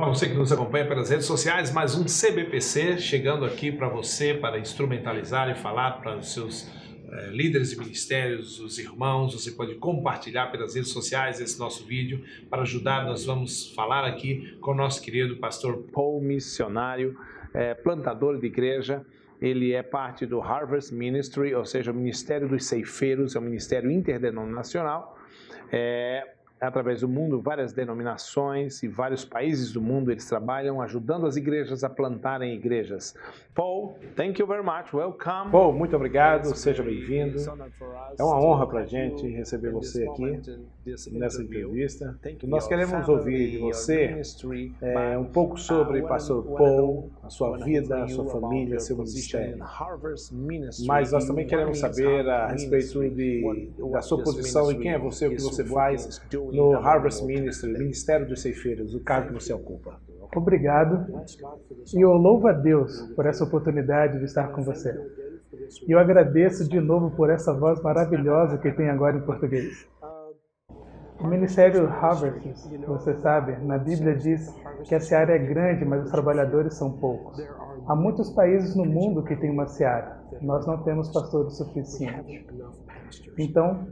para você que nos acompanha pelas redes sociais, mais um CBPC chegando aqui para você, para instrumentalizar e falar para os seus líderes de ministérios, os irmãos. Você pode compartilhar pelas redes sociais esse nosso vídeo. Para ajudar, nós vamos falar aqui com o nosso querido pastor Paul, missionário, plantador de igreja. Ele é parte do Harvest Ministry, ou seja, o Ministério dos Ceifeiros, é um ministério interdenominacional. Através do mundo, várias denominações e vários países do mundo eles trabalham ajudando as igrejas a plantarem igrejas. Paul, thank you very much, welcome. Paul, muito obrigado, seja bem-vindo. É uma honra para a gente receber você aqui nessa entrevista. Nós queremos ouvir de você um pouco sobre pastor Paul, a sua vida, a sua família, seu ministério. Mas nós também queremos saber a respeito da sua posição e quem é você, o que você faz no Harvest Ministry, Ministério dos Ceifeiros, o cargo que você ocupa. Obrigado, e eu louvo a Deus por essa oportunidade de estar com você. E eu agradeço de novo por essa voz maravilhosa que tem agora em português. O Ministério Harvest, você sabe, na Bíblia diz que a seara é grande, mas os trabalhadores são poucos. Há muitos países no mundo que têm uma seara. Nós não temos pastores suficientes. Então,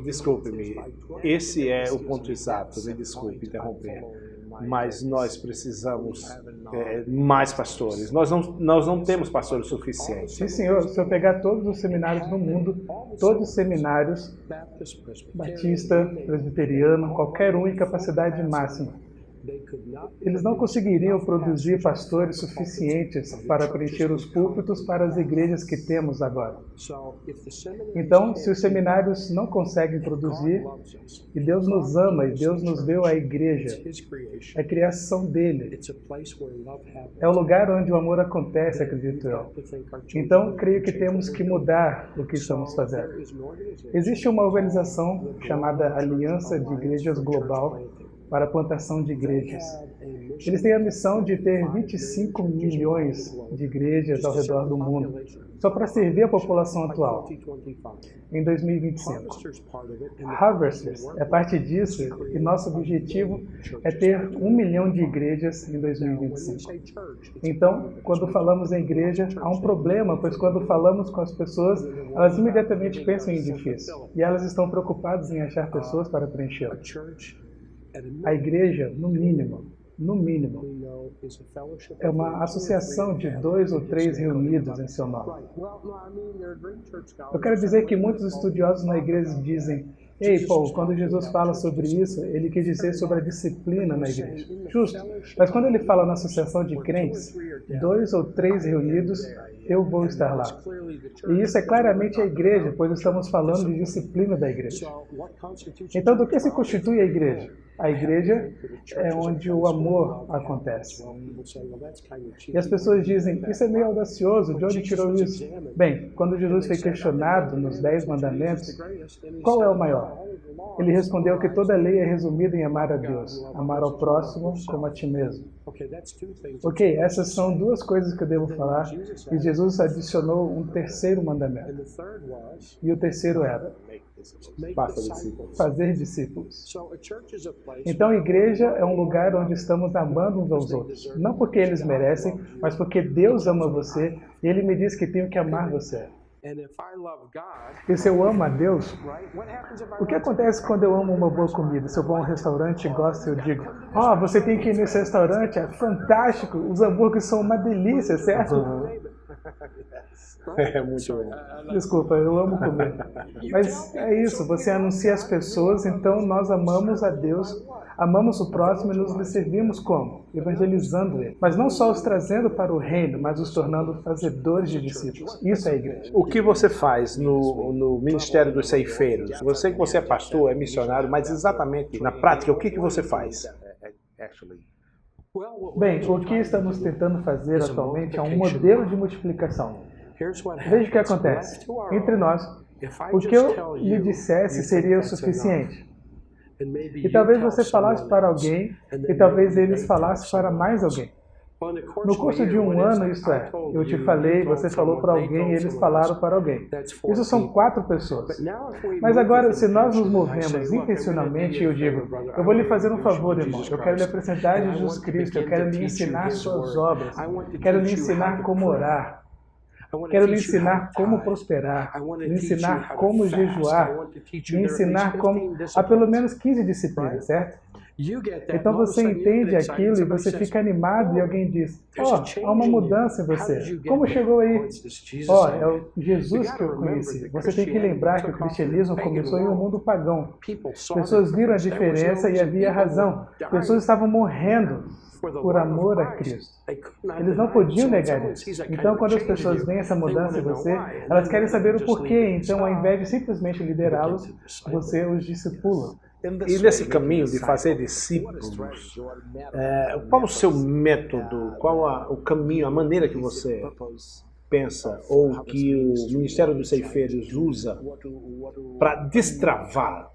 desculpe-me, esse é o ponto exato, me desculpe interromper, mas nós precisamos mais pastores. Nós não temos pastores suficientes. Sim, senhor. Se eu pegar todos os seminários no mundo, todos os seminários, batista, presbiteriano, qualquer um em capacidade máxima, eles não conseguiriam produzir pastores suficientes para preencher os púlpitos para as igrejas que temos agora. Então, se os seminários não conseguem produzir, e Deus nos ama, e Deus nos deu a igreja, é a criação dele. É o lugar onde o amor acontece, acredito eu. Então, creio que temos que mudar o que estamos fazendo. Existe uma organização chamada Aliança de Igrejas Global para a plantação de igrejas. Eles têm a missão de ter 25 milhões de igrejas ao redor do mundo, só para servir a população atual, em 2025. Harvesters é parte disso e nosso objetivo é ter 1 milhão de igrejas em 2025. Então, quando falamos em igreja, há um problema, pois quando falamos com as pessoas, elas imediatamente pensam em edifício, e elas estão preocupadas em achar pessoas para preenchê-lo. A igreja, no mínimo, é uma associação de 2 ou 3 reunidos em seu nome. Eu quero dizer que muitos estudiosos na igreja dizem: ei, Paul, quando Jesus fala sobre isso, ele quer dizer sobre a disciplina na igreja. Justo. Mas quando ele fala na associação de crentes, 2 ou 3 reunidos, eu vou estar lá. E isso é claramente a igreja, pois estamos falando de disciplina da igreja. Então, do que se constitui a igreja? A igreja é onde o amor acontece. E as pessoas dizem: isso é meio audacioso, de onde tirou isso? Bem, quando Jesus foi questionado nos 10 mandamentos, qual é o maior? Ele respondeu que toda lei é resumida em amar a Deus, amar ao próximo como a ti mesmo. Ok, essas são 2 coisas que eu devo falar, e Jesus adicionou um terceiro mandamento. E o terceiro era: fazer discípulos. Então, a igreja é um lugar onde estamos amando uns aos outros. Não porque eles merecem, mas porque Deus ama você e Ele me diz que tenho que amar você. E se eu amo a Deus, o que acontece quando eu amo uma boa comida? Se eu vou a um restaurante e gosto, eu digo: oh, você tem que ir nesse restaurante, é fantástico, os hambúrgueres são uma delícia, certo? É muito bom. Desculpa, eu amo comer. Mas é isso, você anuncia as pessoas, então nós amamos a Deus, amamos o próximo e nos lhe servimos como? Evangelizando ele. Mas não só os trazendo para o reino, mas os tornando fazedores de discípulos. Isso é a igreja. O que você faz no Ministério dos Ceifeiros? Você é pastor, é missionário, mas exatamente na prática, o que você faz? Bem, o que estamos tentando fazer atualmente é um modelo de multiplicação. Veja o que acontece. Entre nós, o que eu lhe dissesse seria o suficiente. E talvez você falasse para alguém, e talvez eles falassem para mais alguém. No curso de um ano, isto é, eu te falei, você falou para alguém e eles falaram para alguém. Isso são 4 pessoas. Mas agora, se nós nos movemos intencionalmente, eu digo, eu vou lhe fazer um favor, irmão, eu quero lhe apresentar Jesus Cristo, eu quero lhe ensinar suas obras, quero lhe ensinar como orar, quero lhe ensinar como prosperar, lhe ensinar como jejuar, lhe ensinar como... Há pelo menos 15 disciplinas, certo? Então você entende aquilo e você fica animado e alguém diz, há uma mudança em você. Como chegou aí? É o Jesus que eu conheci. Você tem que lembrar que o cristianismo começou em um mundo pagão. Pessoas viram a diferença e havia razão. Pessoas estavam morrendo por amor a Cristo. Eles não podiam negar isso. Então, quando as pessoas veem essa mudança em você, elas querem saber o porquê. Então, ao invés de simplesmente liderá-los, você os discipula. E nesse caminho de fazer discípulos, qual o seu método, qual o caminho, a maneira que você pensa ou que o Ministério dos Ceifeiros usa para destravar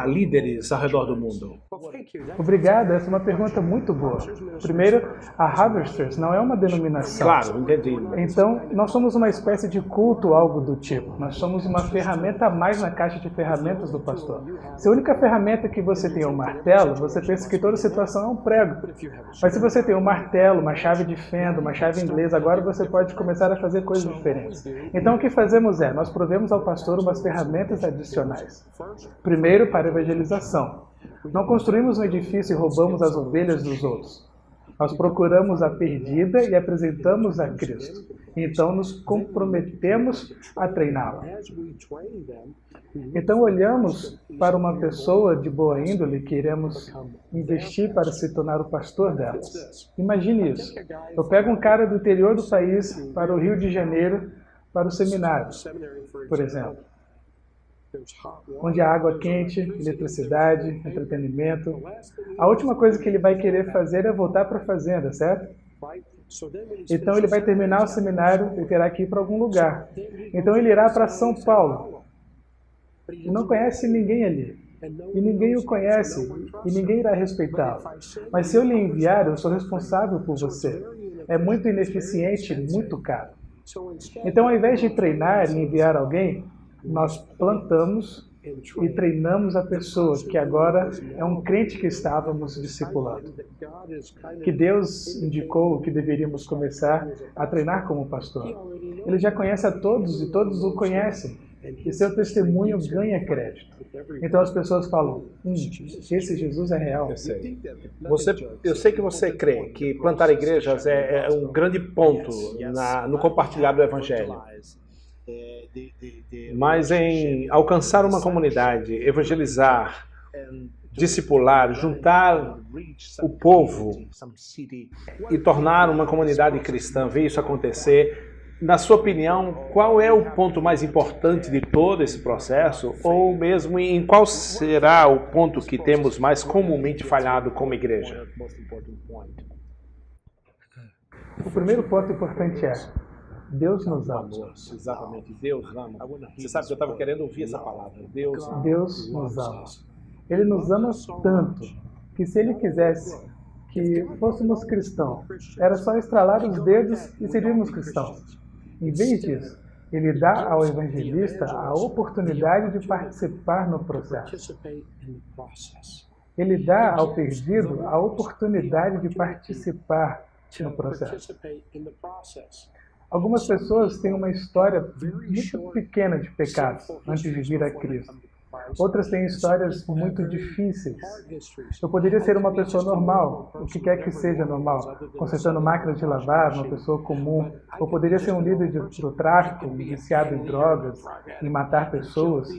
líderes ao redor do mundo? Obrigado, essa é uma pergunta muito boa. Primeiro, a Harvesters não é uma denominação. Claro, entendi. Então, nós somos uma espécie de culto, algo do tipo. Nós somos uma ferramenta a mais na caixa de ferramentas do pastor. Se a única ferramenta que você tem é um martelo, você pensa que toda situação é um prego. Mas se você tem um martelo, uma chave de fenda, uma chave inglesa, agora você pode começar a fazer coisas diferentes. Então, o que fazemos nós provemos ao pastor umas ferramentas adicionais. Primeiro, para evangelização. Não construímos um edifício e roubamos as ovelhas dos outros. Nós procuramos a perdida e apresentamos a Cristo. Então, nos comprometemos a treiná-la. Então, olhamos para uma pessoa de boa índole que iremos investir para se tornar o pastor delas. Imagine isso. Eu pego um cara do interior do país para o Rio de Janeiro, para o seminário, por exemplo, onde há água quente, eletricidade, entretenimento. A última coisa que ele vai querer fazer é voltar para a fazenda, certo? Então ele vai terminar o seminário e terá que ir para algum lugar. Então ele irá para São Paulo. E não conhece ninguém ali. E ninguém o conhece. E ninguém irá respeitá-lo. Mas se eu lhe enviar, eu sou responsável por você. É muito ineficiente, muito caro. Então, ao invés de treinar e enviar alguém, nós plantamos e treinamos a pessoa, que agora é um crente que estávamos discipulando. Que Deus indicou que deveríamos começar a treinar como pastor. Ele já conhece a todos e todos o conhecem. E seu testemunho ganha crédito. Então as pessoas falam, esse Jesus é real. Eu sei que você crê que plantar igrejas é um grande ponto no compartilhar do Evangelho. Mas em alcançar uma comunidade, evangelizar, discipular, juntar o povo e tornar uma comunidade cristã, ver isso acontecer, na sua opinião, qual é o ponto mais importante de todo esse processo? Ou mesmo em qual será o ponto que temos mais comumente falhado como igreja? O primeiro ponto importante é: Deus nos ama. Exatamente, Deus ama. Você sabe que eu estava querendo ouvir essa palavra. Deus nos ama. Ele nos ama tanto que se Ele quisesse que fôssemos cristãos, era só estralar os dedos e seríamos cristãos. Em vez disso, Ele dá ao evangelista a oportunidade de participar no processo. Ele dá ao perdido a oportunidade de participar no processo. Algumas pessoas têm uma história muito pequena de pecados antes de vir a Cristo. Outras têm histórias muito difíceis. Eu poderia ser uma pessoa normal, o que quer que seja normal, consertando máquinas de lavar, uma pessoa comum. Eu poderia ser um líder do tráfico, viciado em drogas, em matar pessoas.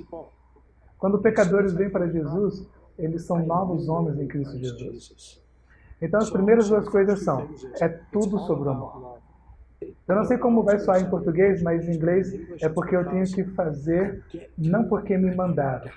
Quando pecadores vêm para Jesus, eles são novos homens em Cristo Jesus. Então as primeiras 2 coisas são, é tudo sobre o amor. Eu não sei como vai soar em português, mas em inglês é porque eu tenho que fazer, não porque me mandaram.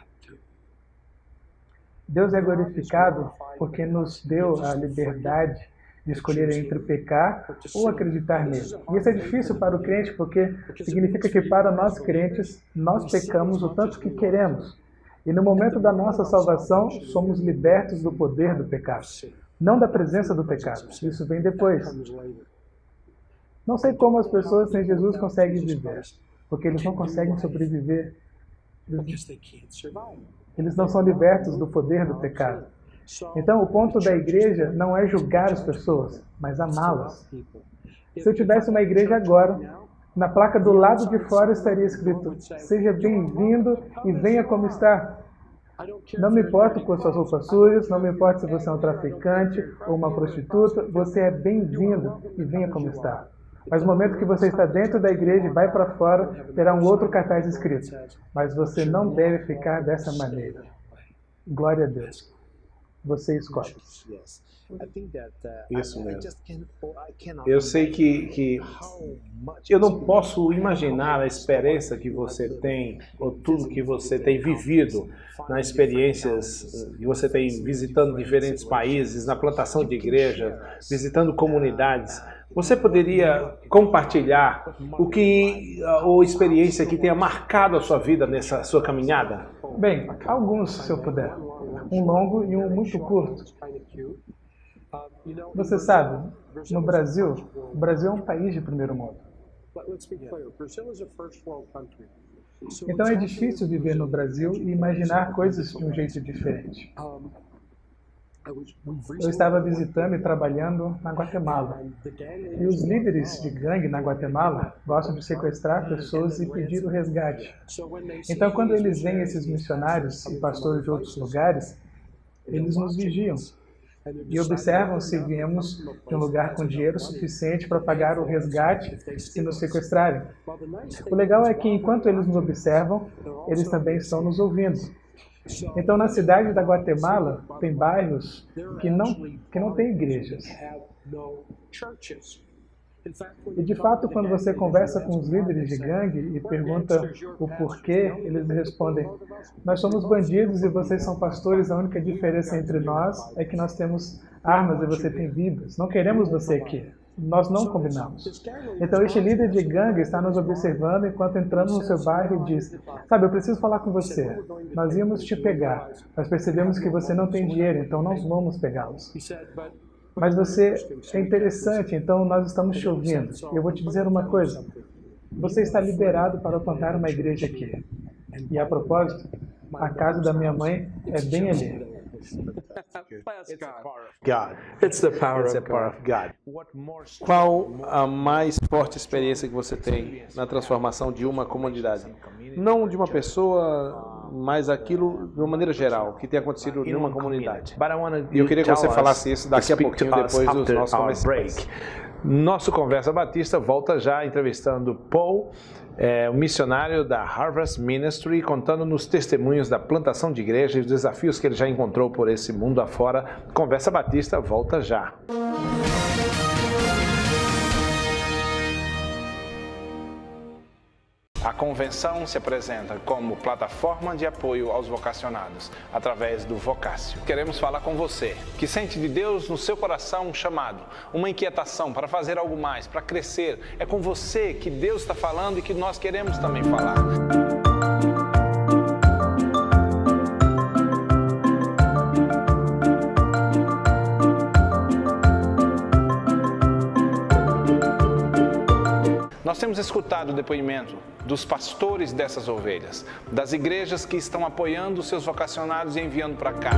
Deus é glorificado porque nos deu a liberdade de escolher entre pecar ou acreditar nele. E isso é difícil para o crente porque significa que para nós crentes, nós pecamos o tanto que queremos. E no momento da nossa salvação, somos libertos do poder do pecado. não da presença do pecado. Isso vem depois. Não sei como as pessoas sem Jesus conseguem viver, porque eles não conseguem sobreviver. Eles não são libertos do poder do pecado. Então, o ponto da igreja não é julgar as pessoas, mas amá-las. Se eu tivesse uma igreja agora, na placa do lado de fora estaria escrito: seja bem-vindo e venha como está. Não me importo com suas roupas sujas, não me importa se você é um traficante ou uma prostituta, você é bem-vindo e venha como está. Mas no momento que você está dentro da igreja e vai para fora, terá um outro cartaz escrito: mas você não deve ficar dessa maneira. Glória a Deus. Você escolhe. Isso mesmo. Eu sei que eu não posso imaginar a experiência que você tem, ou tudo que você tem vivido nas experiências que você tem visitando diferentes países, na plantação de igrejas, visitando comunidades. Você poderia compartilhar a experiência que tenha marcado a sua vida nessa sua caminhada? Bem, alguns, se eu puder. Um longo e um muito curto. Você sabe, no Brasil, o Brasil é um país de primeiro mundo. Então é difícil viver no Brasil e imaginar coisas de um jeito diferente. Eu estava visitando e trabalhando na Guatemala. E os líderes de gangue na Guatemala gostam de sequestrar pessoas e pedir o resgate. Então, quando eles veem esses missionários e pastores de outros lugares, eles nos vigiam e observam se viemos de um lugar com dinheiro suficiente para pagar o resgate e nos sequestrarem. O legal é que, enquanto eles nos observam, eles também estão nos ouvindo. Então, na cidade da Guatemala, tem bairros que não têm igrejas. E, de fato, quando você conversa com os líderes de gangue e pergunta o porquê, eles respondem: nós somos bandidos e vocês são pastores, a única diferença entre nós é que nós temos armas e você tem vidas. Não queremos você aqui. Nós não combinamos. Então, este líder de gangue está nos observando enquanto entramos no seu bairro e diz: sabe, eu preciso falar com você. Nós íamos te pegar, mas percebemos que você não tem dinheiro, então nós vamos pegá-los. Mas você é interessante, então nós estamos te ouvindo. Eu vou te dizer uma coisa. Você está liberado para plantar uma igreja aqui. E, a propósito, a casa da minha mãe é bem ali. It's the power of God. Qual a mais forte experiência que você tem na transformação de uma comunidade? Não de uma pessoa, mas aquilo de uma maneira geral, que tem acontecido em uma comunidade. E eu queria que você falasse isso daqui a pouquinho, depois dos nossos comerciais. Nosso Conversa Batista volta já entrevistando Paul, o missionário da Harvest Ministry, contando-nos testemunhos da plantação de igreja e os desafios que ele já encontrou por esse mundo afora. Conversa Batista volta já. A convenção se apresenta como plataforma de apoio aos vocacionados, através do Vocácio. Queremos falar com você, que sente de Deus no seu coração um chamado, uma inquietação para fazer algo mais, para crescer. É com você que Deus está falando e que nós queremos também falar. Nós temos escutado o depoimento dos pastores dessas ovelhas, das igrejas que estão apoiando os seus vocacionados e enviando para cá.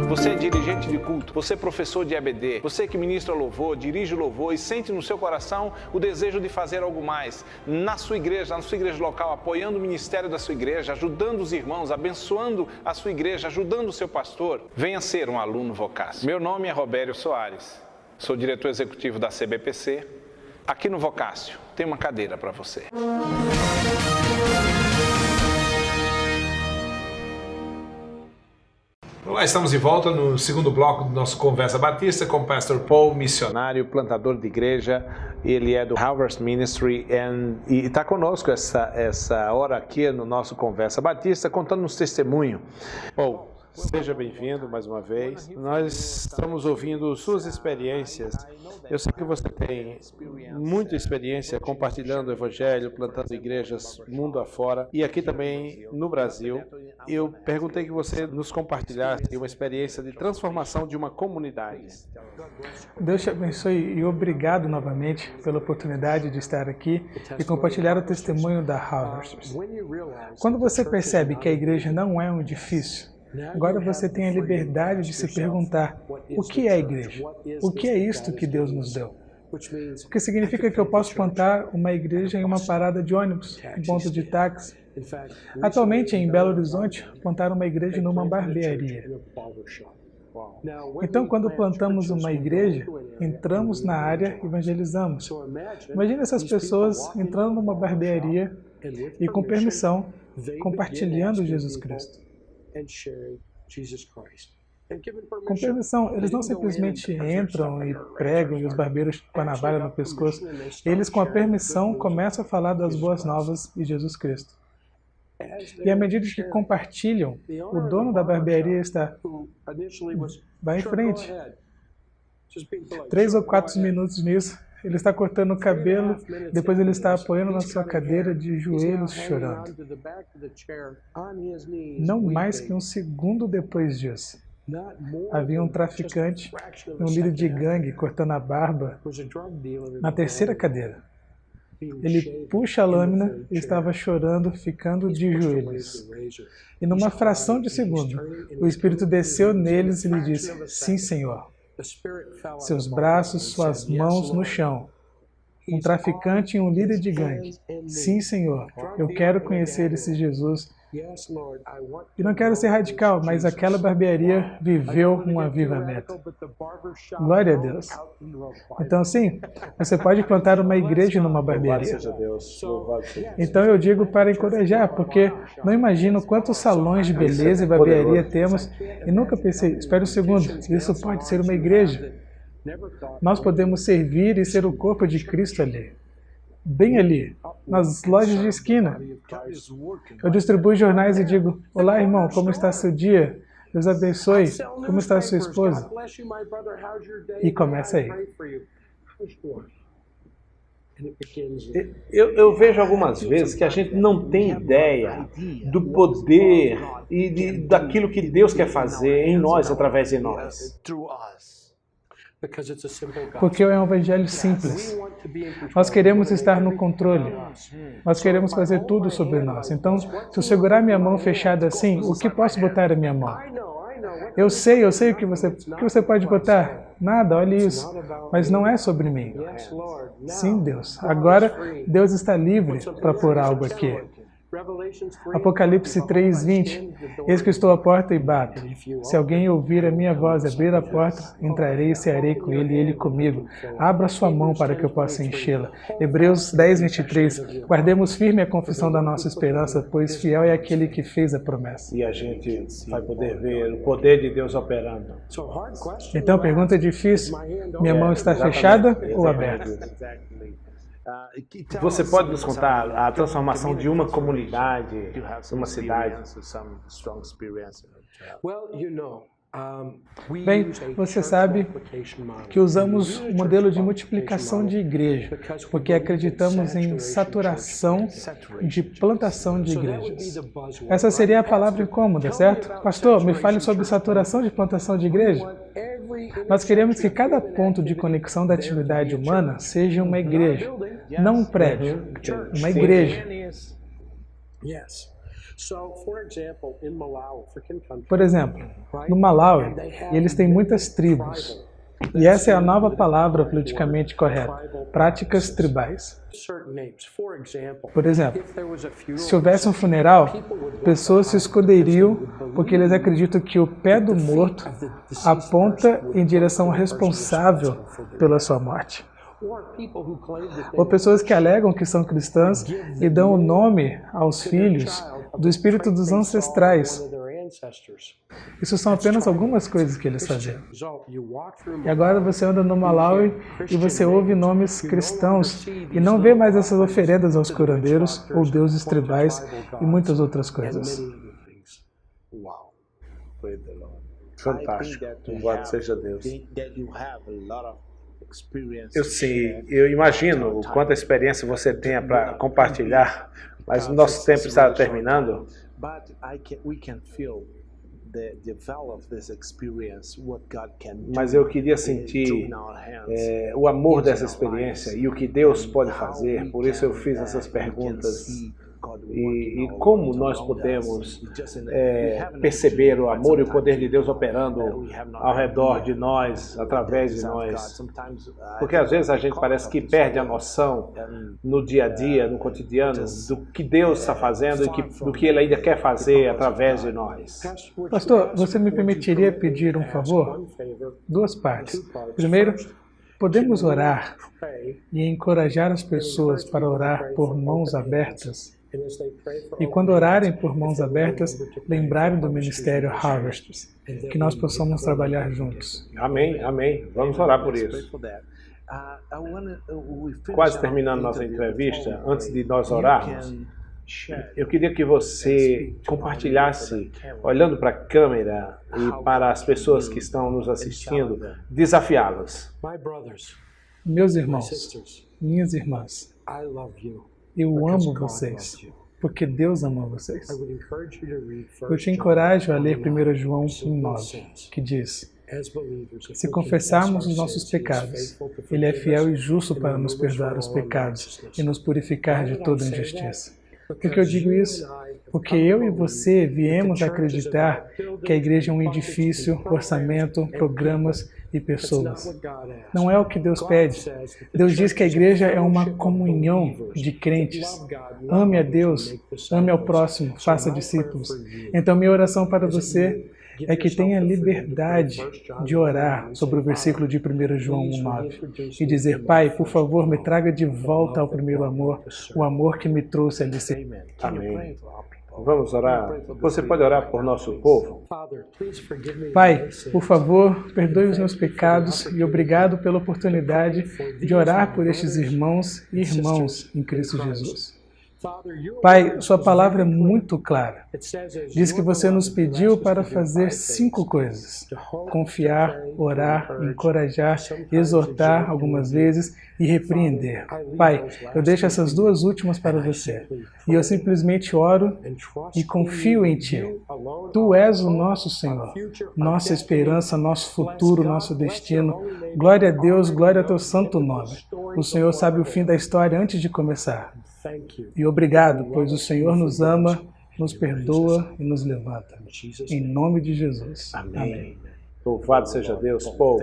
Você é dirigente de culto, você é professor de EBD, você que ministra louvor, dirige o louvor e sente no seu coração o desejo de fazer algo mais na sua igreja local, apoiando o ministério da sua igreja, ajudando os irmãos, abençoando a sua igreja, ajudando o seu pastor. Venha ser um aluno Vocácio. Meu nome é Robério Soares. Sou diretor executivo da CBPC. Aqui no Vocácio tem uma cadeira para você. Olá, estamos de volta no segundo bloco do nosso Conversa Batista com o Pastor Paul, missionário, plantador de igreja. Ele é do Harvest Ministry e está conosco essa hora aqui no nosso Conversa Batista, contando-nos testemunho. Paul, Seja bem-vindo mais uma vez. Nós estamos ouvindo suas experiências. Eu sei que você tem muita experiência compartilhando o Evangelho, plantando igrejas mundo afora e aqui também no Brasil. Eu perguntei que você nos compartilhasse uma experiência de transformação de uma comunidade. Deus te abençoe e obrigado novamente pela oportunidade de estar aqui e compartilhar o testemunho da Harvest. Quando você percebe que a igreja não é um edifício, agora você tem a liberdade de se perguntar: o que é a igreja? O que é isto que Deus nos deu? O que significa que eu posso plantar uma igreja em uma parada de ônibus, um ponto de táxi. Atualmente, em Belo Horizonte, plantaram uma igreja numa barbearia. Então, quando plantamos uma igreja, entramos na área e evangelizamos. Imagine essas pessoas entrando numa barbearia e, com permissão, compartilhando Jesus Cristo. Com permissão, eles não simplesmente entram e pregam e os barbeiros com a navalha no pescoço. Eles, com a permissão, começam a falar das boas novas de Jesus Cristo. E à medida que compartilham, o dono da barbearia está: vai em frente. 3 ou 4 minutos nisso, ele está cortando o cabelo, depois ele está apoiando na sua cadeira de joelhos chorando. Não mais que um segundo depois disso, havia um traficante e um líder de gangue cortando a barba na terceira cadeira. Ele puxa a lâmina e estava chorando, ficando de joelhos. E numa fração de segundo, o Espírito desceu neles e lhe disse: sim, Senhor. Seus braços, suas mãos no chão. Um traficante e um líder de gangue. Sim, Senhor. Eu quero conhecer esse Jesus. E não quero ser radical, mas aquela barbearia viveu um avivamento. Glória a Deus. Então, sim, você pode plantar uma igreja numa barbearia. Então, eu digo para encorajar, porque não imagino quantos salões de beleza e barbearia temos e nunca pensei: espera um segundo, isso pode ser uma igreja. Nós podemos servir e ser o corpo de Cristo ali. Bem ali, nas lojas de esquina. Eu distribuo jornais e digo: olá, irmão, como está seu dia? Deus abençoe. Como está sua esposa? E começa aí. Eu vejo algumas vezes que a gente não tem ideia do poder e daquilo que Deus quer fazer em nós, através de nós. Porque é um evangelho simples. Nós queremos estar no controle. Nós queremos fazer tudo sobre nós. Então, se eu segurar minha mão fechada assim, o que posso botar na minha mão? Eu sei o que você pode botar. Nada, olha isso. Mas não é sobre mim. Sim, Deus. Agora, Deus está livre para pôr algo aqui. Apocalipse 3:20. Eis que estou à porta e bato. Se alguém ouvir a minha voz e abrir a porta, entrarei e cearei com ele e ele comigo. Abra sua mão para que eu possa enchê-la. Hebreus 10:23. Guardemos firme a confissão da nossa esperança, pois fiel é aquele que fez a promessa. E a gente vai poder ver o poder de Deus operando. Então, pergunta difícil: minha mão está fechada ou aberta? Você pode nos contar a transformação de uma comunidade, uma cidade? Bem, você sabe que usamos o modelo de multiplicação de igreja, porque acreditamos em saturação de plantação de igrejas. Essa seria a palavra incômoda, certo? Pastor, me fale sobre saturação de plantação de igreja. Nós queremos que cada ponto de conexão da atividade humana seja uma igreja, não um prédio, uma igreja. Por exemplo, no Malawi, eles têm muitas tribos. E essa é a nova palavra politicamente correta: práticas tribais. Por exemplo, se houvesse um funeral, pessoas se esconderiam porque eles acreditam que o pé do morto aponta em direção ao responsável pela sua morte. Ou pessoas que alegam que são cristãs e dão o nome aos filhos do espírito dos ancestrais. Isso são apenas algumas coisas que eles faziam. E agora você anda no Malawi e você ouve nomes cristãos e não vê mais essas oferendas aos curandeiros ou deuses tribais e muitas outras coisas. Fantástico. Louvado seja Deus. Eu imagino quanta experiência você tenha para compartilhar, mas o nosso tempo está terminando. Mas eu queria sentir o amor dessa experiência e o que Deus pode fazer. Por isso eu fiz essas perguntas. E como nós podemos perceber o amor e o poder de Deus operando ao redor de nós, através de nós. Porque às vezes a gente parece que perde a noção no dia a dia, no cotidiano, do que Deus está fazendo e do que Ele ainda quer fazer através de nós. Pastor, você me permitiria pedir um favor? Duas partes. Primeiro, podemos orar e encorajar as pessoas para orar por mãos abertas. E quando orarem por mãos abertas, lembrarem do Ministério Harvest, que nós possamos trabalhar juntos. Amém, amém. Vamos orar por isso. Quase terminando nossa entrevista, antes de nós orarmos, eu queria que você compartilhasse, olhando para a câmera e para as pessoas que estão nos assistindo, desafiá-las. Meus irmãos, minhas irmãs, eu amo vocês, porque Deus ama vocês. Eu te encorajo a ler 1 João 1,9, que diz: se confessarmos os nossos pecados, Ele é fiel e justo para nos perdoar os pecados e nos purificar de toda injustiça. Por que eu digo isso? Porque eu e você viemos acreditar que a igreja é um edifício, orçamento, programas e pessoas. Não é o que Deus pede. Deus diz que a igreja é uma comunhão de crentes. Ame a Deus, ame ao próximo, faça discípulos. Então minha oração para você é que tenha liberdade de orar sobre o versículo de 1 João 1,9 e dizer: Pai, por favor, me traga de volta ao primeiro amor, o amor que me trouxe a disciplina. Amém. Vamos orar? Você pode orar por nosso povo? Pai, por favor, perdoe os meus pecados e obrigado pela oportunidade de orar por estes irmãos e irmãs em Cristo Jesus. Pai, sua palavra é muito clara. Diz que você nos pediu para fazer 5 coisas: confiar, orar, encorajar, exortar algumas vezes e repreender. Pai, eu deixo essas 2 últimas para você. E eu simplesmente oro e confio em Ti. Tu és o nosso Senhor, nossa esperança, nosso futuro, nosso destino. Glória a Deus, glória ao Teu santo nome. O Senhor sabe o fim da história antes de começar. E obrigado, pois o Senhor nos ama, nos perdoa e nos levanta. Em nome de Jesus. Amém. Louvado seja Deus. Paul,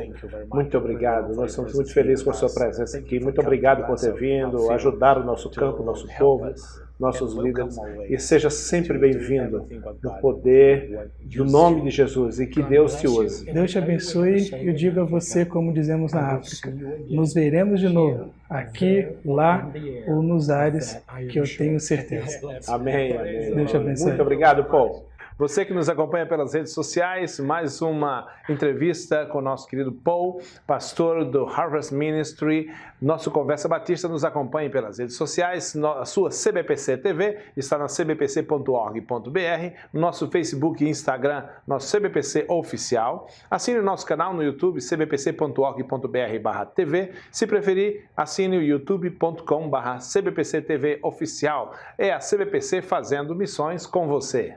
muito obrigado. Nós estamos muito felizes com a sua presença aqui. Muito obrigado por ter vindo, ajudar o nosso campo, o nosso povo, nossos líderes. E seja sempre bem-vindo no poder do nome de Jesus e que Deus te use. Deus te abençoe e eu digo a você, como dizemos na África, nos veremos de novo, aqui, lá ou nos ares, que eu tenho certeza. Amém. Amém. Deus te abençoe. Muito obrigado, Paul. Você que nos acompanha pelas redes sociais, mais uma entrevista com o nosso querido Paul, pastor do Harvest Ministry. Nosso Conversa Batista, nos acompanhe pelas redes sociais. A sua CBPC TV está na cbpc.org.br, nosso Facebook e Instagram, nosso CBPC Oficial. Assine o nosso canal no YouTube, cbpc.org.br/TV. Se preferir, assine o youtube.com/cbpctv Oficial. É a CBPC fazendo missões com você.